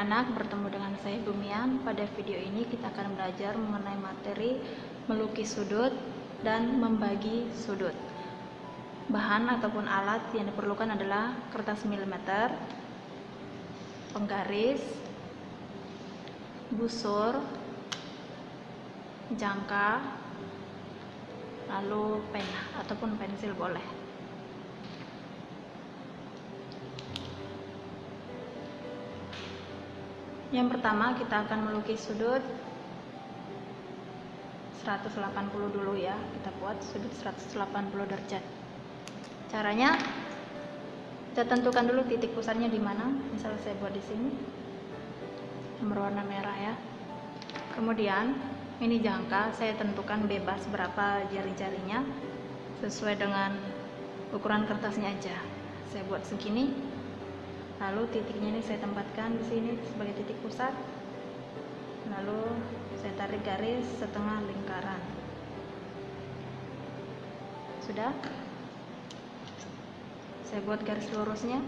anak-anak, bertemu dengan saya Bumian. Pada video ini kita akan belajar mengenai materi melukis sudut dan membagi sudut. Bahan ataupun alat yang diperlukan adalah kertas milimeter, penggaris, busur, jangka, lalu pena ataupun pensil boleh. Yang pertama kita akan melukis sudut 180 dulu ya. Kita buat sudut 180 derajat. Caranya kita tentukan dulu titik pusatnya di mana. Misalnya saya buat di sini. Berwarna merah ya. Kemudian ini jangka saya tentukan bebas berapa jari-jarinya sesuai dengan ukuran kertasnya aja. Saya buat segini. Lalu titiknya ini saya tempatkan di sini sebagai titik pusat. Lalu saya tarik garis setengah lingkaran. Sudah? Saya buat garis lurusnya.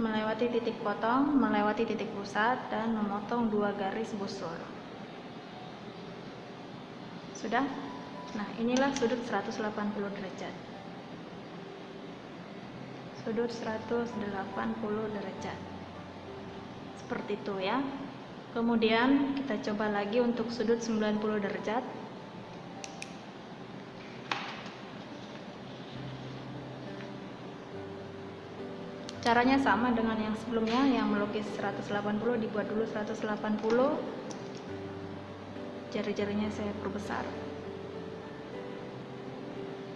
Melewati titik potong, melewati titik pusat, dan memotong 2 garis busur. Sudah? Nah, inilah sudut 180 derajat. Sudut 180 derajat. Seperti itu ya. Kemudian kita coba lagi untuk sudut 90 derajat. Caranya sama dengan yang sebelumnya, yang melukis 180 dibuat dulu 180. Jari-jarinya saya perbesar.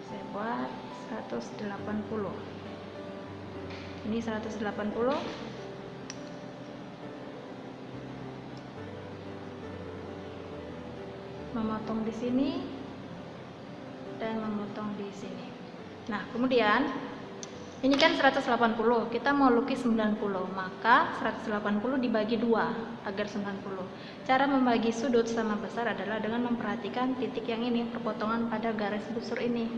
Saya buat 180. Ini 180. Memotong di sini dan memotong di sini. Nah, kemudian ini kan 180, kita mau lukis 90, maka 180 dibagi 2 agar 90. Cara membagi sudut sama besar adalah dengan memperhatikan titik yang ini, perpotongan pada garis busur ini.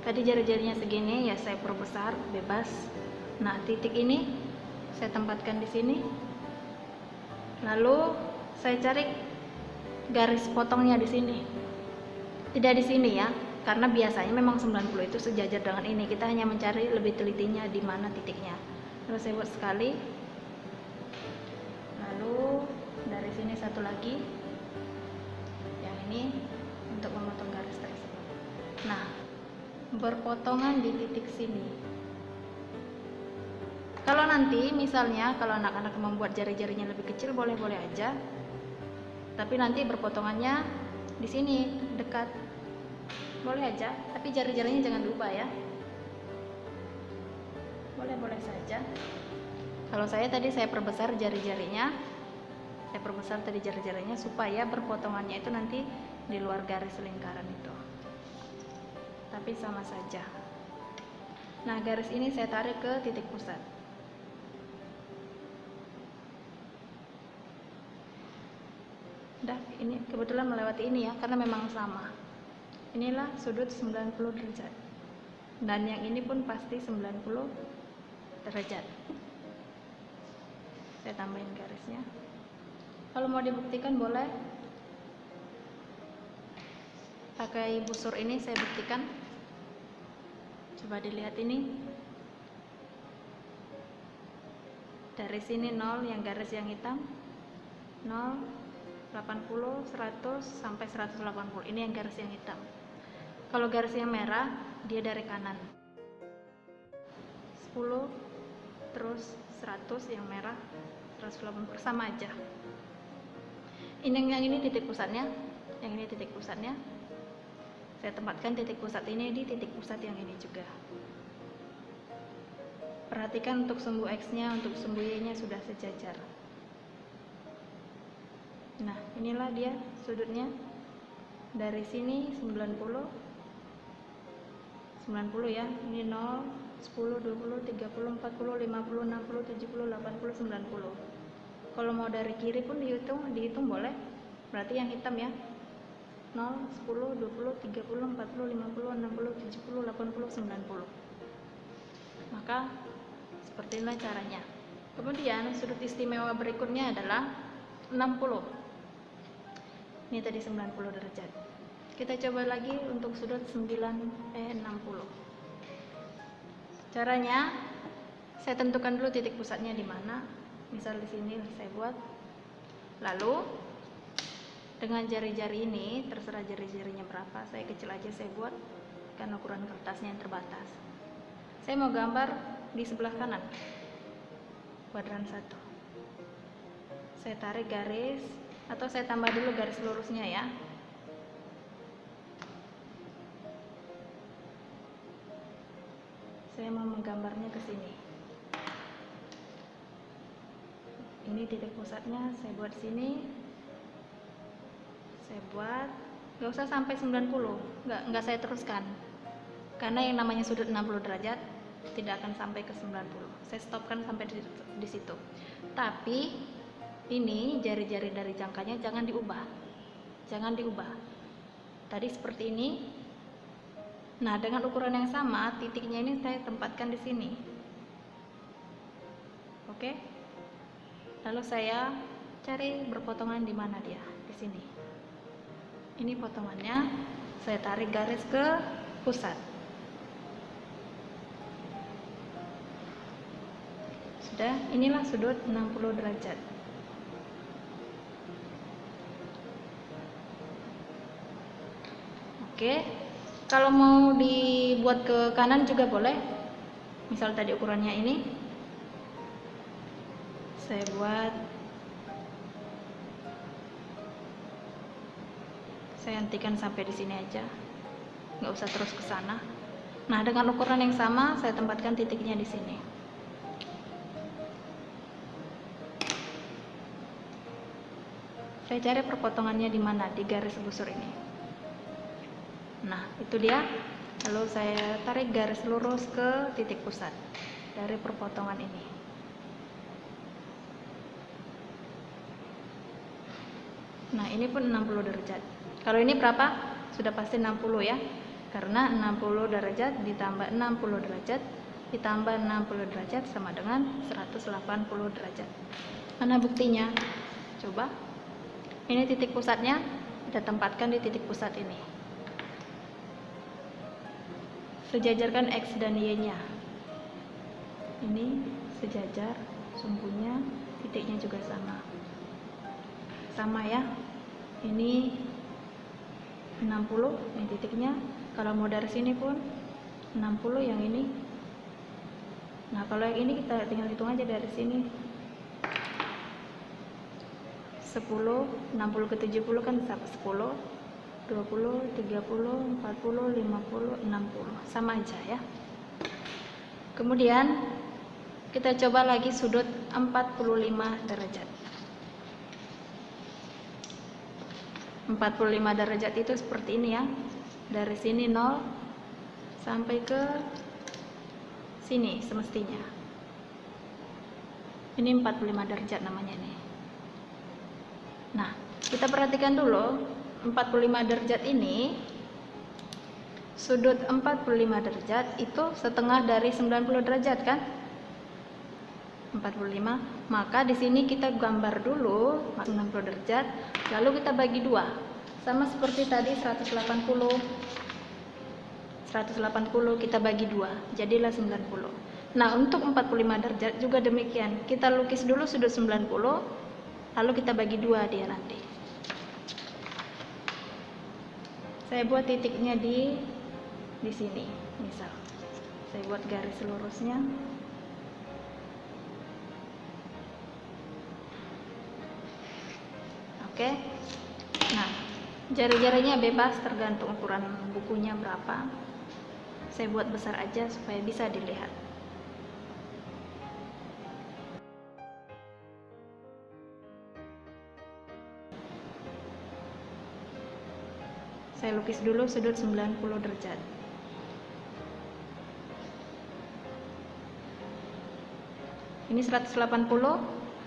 Tadi jari-jarinya segini, ya saya perbesar, bebas. Nah, titik ini saya tempatkan di sini. Lalu saya cari garis potongnya di sini. Tidak di sini ya, karena biasanya memang 90 itu sejajar dengan ini. Kita hanya mencari lebih telitinya di mana titiknya. Lalu saya buat sekali. Lalu dari sini satu lagi. Yang ini untuk memotong garis tersebut. Nah, berpotongan di titik sini. Kalau nanti misalnya kalau anak-anak membuat jari-jarinya lebih kecil boleh-boleh aja. Tapi nanti berpotongannya di sini dekat. Boleh aja, tapi jari-jarinya jangan lupa ya. Boleh-boleh saja. Kalau saya tadi saya perbesar jari-jarinya. Saya perbesar tadi jari-jarinya supaya berpotongannya itu nanti di luar garis lingkaran itu. Tapi sama saja. Nah, garis ini saya tarik ke titik pusat. Udah, ini kebetulan melewati ini ya, karena memang sama. Inilah sudut 90 derajat. Dan yang ini pun pasti 90 derajat. Saya tambahin garisnya. Kalau mau dibuktikan boleh pakai busur ini, saya buktikan. Coba dilihat ini. Dari sini 0, yang garis yang hitam 0, 80, 100 sampai 180. Ini yang garis yang hitam. Kalau garis yang merah dia dari kanan 10, terus 100 yang merah 180, sama aja. Ini yang ini titik pusatnya, yang ini titik pusatnya. Saya tempatkan titik pusat ini di titik pusat yang ini juga. Perhatikan untuk sumbu X-nya, untuk sumbu Y-nya sudah sejajar. Nah, inilah dia sudutnya. Dari sini 90 ya. Ini 0, 10, 20, 30, 40, 50, 60, 70, 80, 90. Kalau mau dari kiri pun dihitung boleh. Berarti yang hitam ya. 0, 10, 20, 30, 40, 50, 60, 70, 80, 90. Maka seperti inilah caranya. Kemudian sudut istimewa berikutnya adalah 60. Ini tadi 90 derajat. Kita coba lagi untuk sudut 60. Caranya, saya tentukan dulu titik pusatnya di mana. Misal di sini saya buat. Lalu dengan jari-jari ini, terserah jari-jarinya berapa, saya kecil aja saya buat karena ukuran kertasnya yang terbatas. Saya mau gambar di sebelah kanan, kuadran 1. Saya tarik garis, atau saya tambah dulu garis lurusnya ya. Saya mau menggambarnya ke sini. Ini titik pusatnya, saya buat sini. Saya buat, nggak usah sampai 90, nggak saya teruskan. Karena yang namanya sudut 60 derajat tidak akan sampai ke 90. Saya stopkan sampai di situ. Tapi ini jari-jari dari jangkanya jangan diubah. Jangan diubah. Tadi seperti ini. Nah, dengan ukuran yang sama, titiknya ini saya tempatkan di sini. Oke? Lalu saya cari berpotongan di mana dia? Di sini. Ini potongannya. Saya tarik garis ke pusat. Sudah, inilah sudut 60 derajat. Oke, kalau mau dibuat ke kanan juga boleh. Misal tadi ukurannya ini, saya buat, saya hentikan sampai di sini aja, nggak usah terus ke sana. Nah, dengan ukuran yang sama, saya tempatkan titiknya di sini. Saya cari perpotongannya di mana, di garis busur ini. Nah, itu dia. Lalu saya tarik garis lurus ke titik pusat dari perpotongan ini. Nah, ini pun 60 derajat. Kalau ini berapa? Sudah pasti 60 ya. Karena 60 derajat ditambah 60 derajat ditambah 60 derajat sama dengan 180 derajat. Mana buktinya? Coba. Ini titik pusatnya, kita tempatkan di titik pusat ini. Sejajarkan X dan Y-nya. Ini sejajar, sumbunya, titiknya juga sama. Sama ya. Ini 60, ini titiknya. Kalau mau dari sini pun 60 yang ini. Nah, kalau yang ini kita tinggal hitung aja dari sini. 10, 60 ke 70 kan 10, 20, 30, 40, 50, 60. Sama aja ya. Kemudian kita coba lagi sudut 45 derajat. 45 derajat itu seperti ini ya. Dari sini 0 sampai ke sini semestinya. Ini 45 derajat namanya nih. Nah, kita perhatikan dulu 45 derajat ini, sudut 45 derajat itu setengah dari 90 derajat kan? 45. Maka di sini kita gambar dulu 90 derajat, lalu kita bagi dua. Sama seperti tadi 180 kita bagi dua, jadilah 90. Nah, untuk 45 derajat juga demikian. Kita lukis dulu sudut 90. Lalu kita bagi dua dia nanti. Saya buat titiknya di sini, misal. Saya buat garis lurusnya. Oke. Nah, jari-jarinya bebas tergantung ukuran bukunya berapa. Saya buat besar aja supaya bisa dilihat. Saya lukis dulu sudut 90 derajat. Ini 180,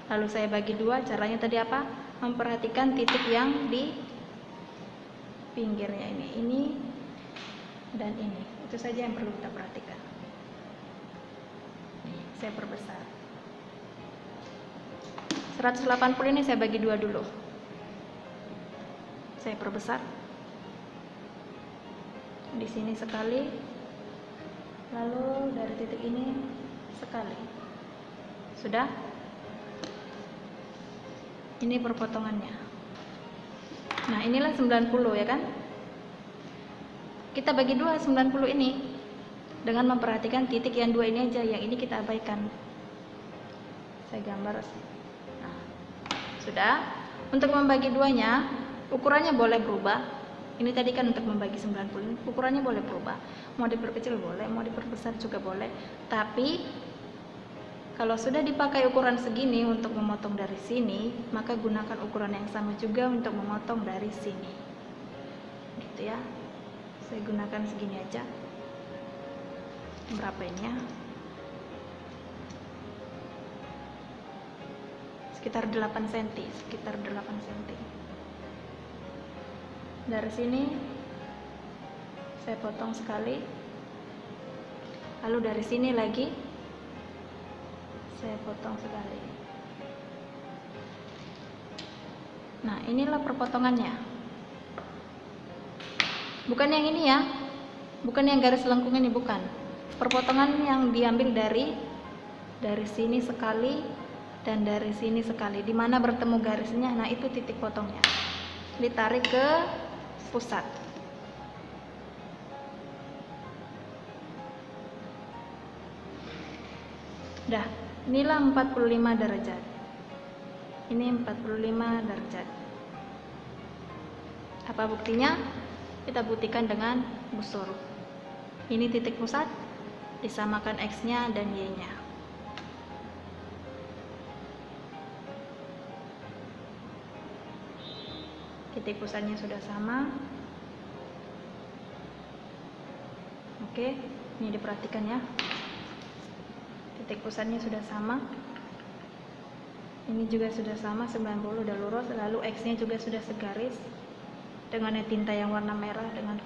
lalu saya bagi dua. Caranya tadi apa? Memperhatikan titik yang di pinggirnya ini dan ini. Itu saja yang perlu kita perhatikan. Nih, saya perbesar. 180 ini saya bagi 2 dulu. Saya perbesar. Di sini sekali. Lalu dari titik ini sekali. Sudah? Ini perpotongannya. Nah, inilah 90 ya kan? Kita bagi 2 90 ini dengan memperhatikan titik yang 2 ini aja, yang ini kita abaikan. Saya gambar. Nah, sudah. Untuk membagi duanya, ukurannya boleh berubah. Ini tadi kan untuk membagi 90, ukurannya boleh berubah. Mau diperkecil boleh, mau diperbesar juga boleh. Tapi kalau sudah dipakai ukuran segini untuk memotong dari sini, maka gunakan ukuran yang sama juga untuk memotong dari sini. Gitu ya. Saya gunakan segini aja. Berapa ini ya? Sekitar 8 cm, sekitar 8 cm. Dari sini saya potong sekali. Lalu dari sini lagi saya potong sekali. Nah, inilah perpotongannya. Bukan yang ini ya. Bukan yang garis lengkung ini, bukan. Perpotongan yang diambil dari sini sekali dan dari sini sekali. Di mana bertemu garisnya, nah itu titik potongnya. Ditarik ke pusat. Dah, inilah 45 derajat. Ini 45 derajat. Apa buktinya? Kita buktikan dengan busur. Ini titik pusat, disamakan X-nya dan Y-nya. Titik pusatnya sudah sama. Oke, ini diperhatikan ya. Titik pusatnya sudah sama. Ini juga sudah sama, 90 udah lurus. Lalu X-nya juga sudah segaris dengan tinta yang warna merah dengan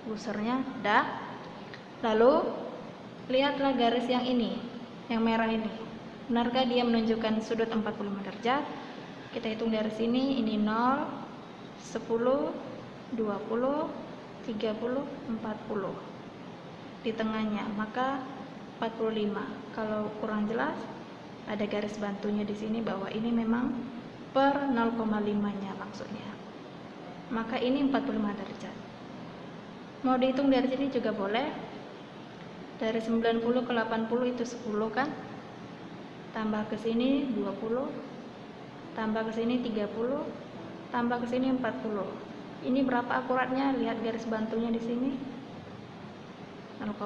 busurnya. Dah. Lalu lihatlah garis yang ini, yang merah ini. Benarkah dia menunjukkan sudut 45 derajat? Kita hitung dari sini. Ini 0, 10, 20, 30, 40 di tengahnya, maka 45. Kalau kurang jelas, ada garis bantunya di sini bahwa ini memang per 0,5-nya maksudnya. Maka ini 45 derajat. Mau dihitung dari sini juga boleh. Dari 90 ke 80 itu 10 kan? Tambah ke sini 20, tambah ke sini 30, tambah ke sini 40. Ini berapa akuratnya? Lihat garis bantunya di sini. 0,5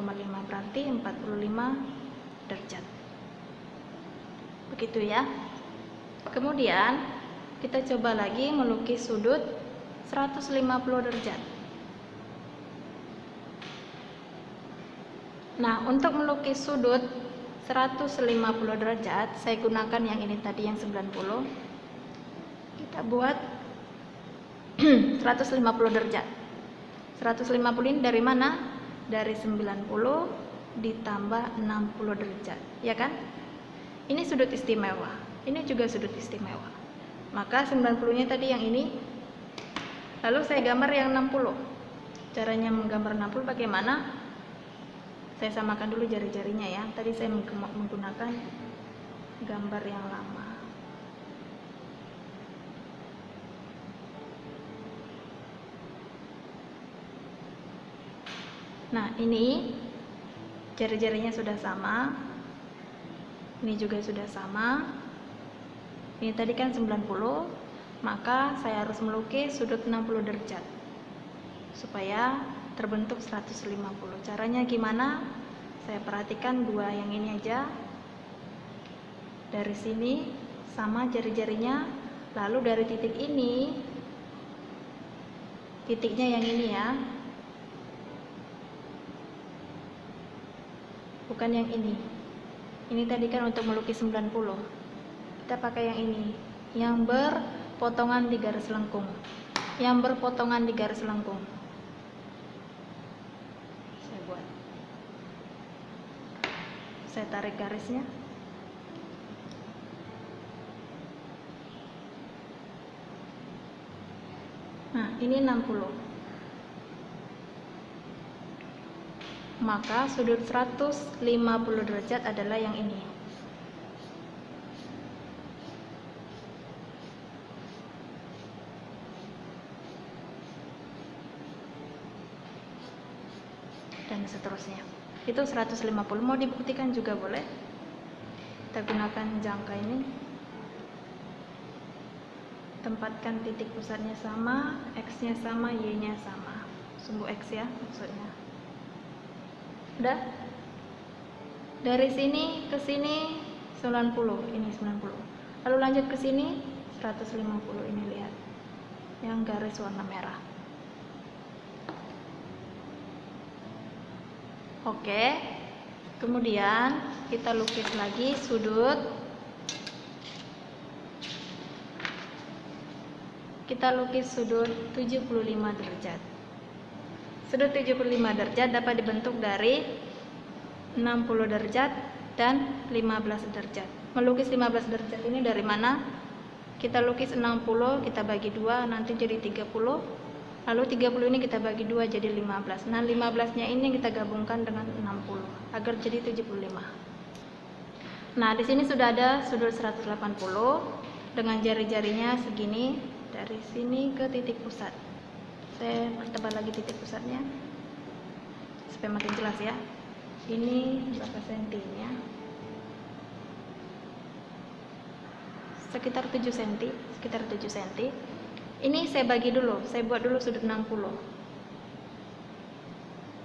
berarti 45 derajat. Begitu ya. Kemudian kita coba lagi melukis sudut 150 derajat. Nah, untuk melukis sudut 150 derajat, saya gunakan yang ini tadi yang 90. Kita buat 150 derajat. 150 ini dari mana? Dari 90 ditambah 60 derajat, ya kan? Ini sudut istimewa. Ini juga sudut istimewa. Maka 90-nya tadi yang ini. Lalu saya gambar yang 60. Caranya menggambar 60 bagaimana? Saya samakan dulu jari-jarinya ya. Tadi saya menggunakan gambar yang lama. Nah, ini jari-jarinya sudah sama. Ini juga sudah sama. Ini tadi kan 90, maka saya harus melukis sudut 60 derajat supaya terbentuk 150. Caranya gimana? Saya perhatikan dua yang ini aja. Dari sini sama jari-jarinya, lalu dari titik ini, titiknya yang ini ya. Bukan yang ini. Ini tadi kan untuk melukis 90. Kita pakai yang ini, yang berpotongan di garis lengkung. yang berpotongan di garis lengkung. Saya tarik garisnya. Nah, ini 60. Maka sudut 150 derajat adalah yang ini. Dan seterusnya. Itu 150. Mau dibuktikan juga boleh. Kita gunakan jangka ini. Tempatkan titik pusatnya sama, X-nya sama, Y-nya sama. Sumbu X ya maksudnya. Udah? Dari sini ke sini 90, ini 90. Lalu lanjut ke sini 150, ini lihat. Yang garis warna merah. Oke. Kemudian kita lukis lagi sudut. Kita lukis sudut 75 derajat. Sudut 75 derajat dapat dibentuk dari 60 derajat dan 15 derajat. Melukis 15 derajat ini dari mana? Kita lukis 60, kita bagi 2, nanti jadi 30. Lalu 30 ini kita bagi 2 jadi 15. Nah, 15-nya ini kita gabungkan dengan 60 agar jadi 75. Nah, di sini sudah ada sudut 180 dengan jari-jarinya segini. Dari sini ke titik pusat. Saya pertebal lagi titik pusatnya supaya makin jelas ya. Ini berapa sentinya? Sekitar 7 cm, sekitar 7 cm. Ini saya bagi dulu, saya buat dulu sudut 60.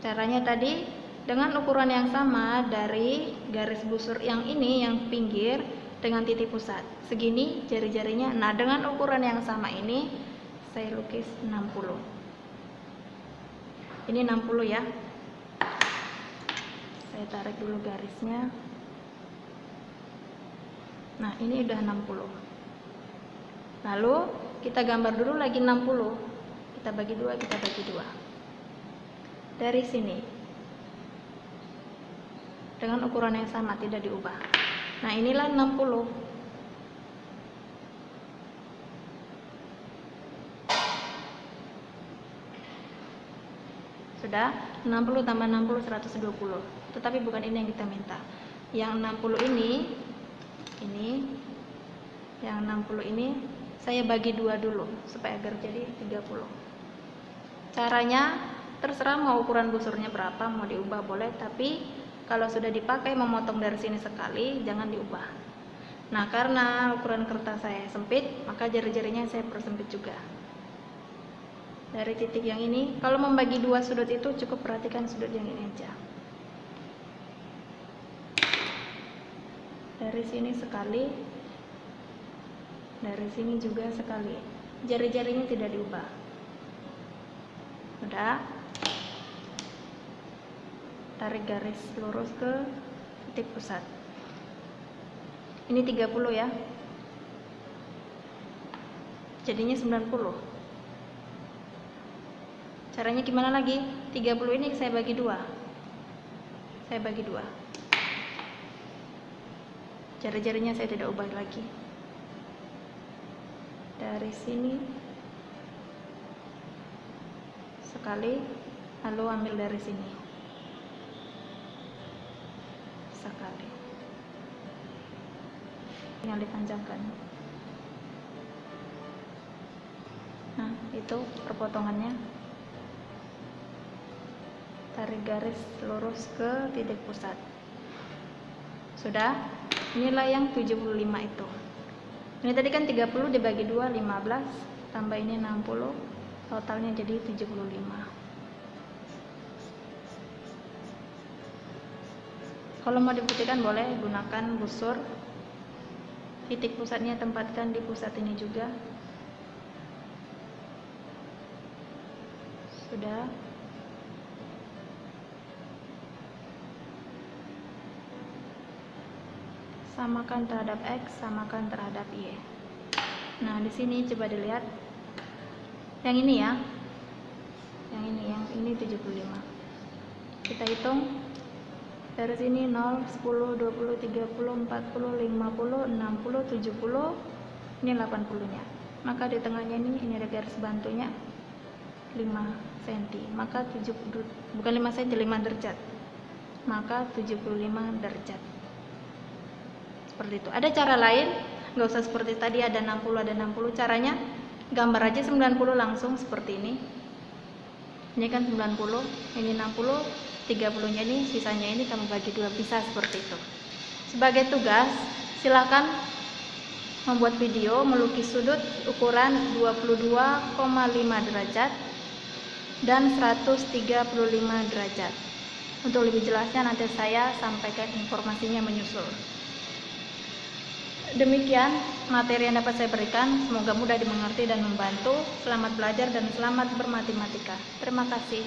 Caranya tadi dengan ukuran yang sama dari garis busur yang ini, yang pinggir dengan titik pusat. Segini jari-jarinya. Nah, dengan ukuran yang sama ini saya lukis 60. Ini 60 ya. Saya tarik dulu garisnya. Nah, ini udah 60. Lalu kita gambar dulu lagi 60. Kita bagi 2, kita bagi 2. Dari sini. Dengan ukuran yang sama, tidak diubah. Nah, inilah 60. Sudah, 60 tambah 60 120. Tetapi bukan ini yang kita minta. Yang 60 ini yang 60 ini saya bagi 2 dulu supaya agar jadi 30. Caranya terserah mau ukuran busurnya berapa, mau diubah boleh, tapi kalau sudah dipakai memotong dari sini sekali jangan diubah. Nah, karena ukuran kertas saya sempit, maka jari-jarinya saya persempit juga. Dari titik yang ini, kalau membagi 2 sudut itu cukup perhatikan sudut yang ini aja. Dari sini sekali, dari sini juga sekali. Jari-jarinya tidak diubah. Udah. Tarik garis lurus ke titik pusat. Ini 30 ya. Jadinya 90. Caranya gimana lagi? 30 ini saya bagi 2. Saya bagi 2. Jari-jarinya saya tidak ubah lagi. Dari sini sekali, lalu ambil dari sini sekali. Tinggal dipanjangkan. Nah, itu perpotongannya. Tarik garis lurus ke titik pusat. Sudah? Inilah yang 75 itu. Ini tadi kan 30 dibagi 2, 15. Tambah ini 60. Totalnya jadi 75. Kalau mau dibuktikan boleh gunakan busur. Titik pusatnya tempatkan di pusat ini juga. Sudah. Samakan terhadap X, samakan terhadap Y. Nah, di sini coba dilihat. Yang ini ya. Yang ini 75. Kita hitung dari sini 0, 10, 20, 30, 40, 50, 60, 70. Ini 80-nya. Maka di tengahnya ini ada garis bantunya 5 cm. Maka bukan 5 cm, 5 derajat. Maka 75 derajat. Seperti itu. Ada cara lain, nggak usah seperti tadi ada 60 ada 60. Caranya gambar aja 90 langsung seperti ini. Ini kan 90, ini 60, 30-nya ini, sisanya ini kamu bagi 2, bisa seperti itu. Sebagai tugas, silakan membuat video melukis sudut ukuran 22,5 derajat dan 135 derajat. Untuk lebih jelasnya nanti saya sampaikan informasinya menyusul. Demikian materi yang dapat saya berikan, semoga mudah dimengerti dan membantu. Selamat belajar dan selamat bermatematika. Terima kasih.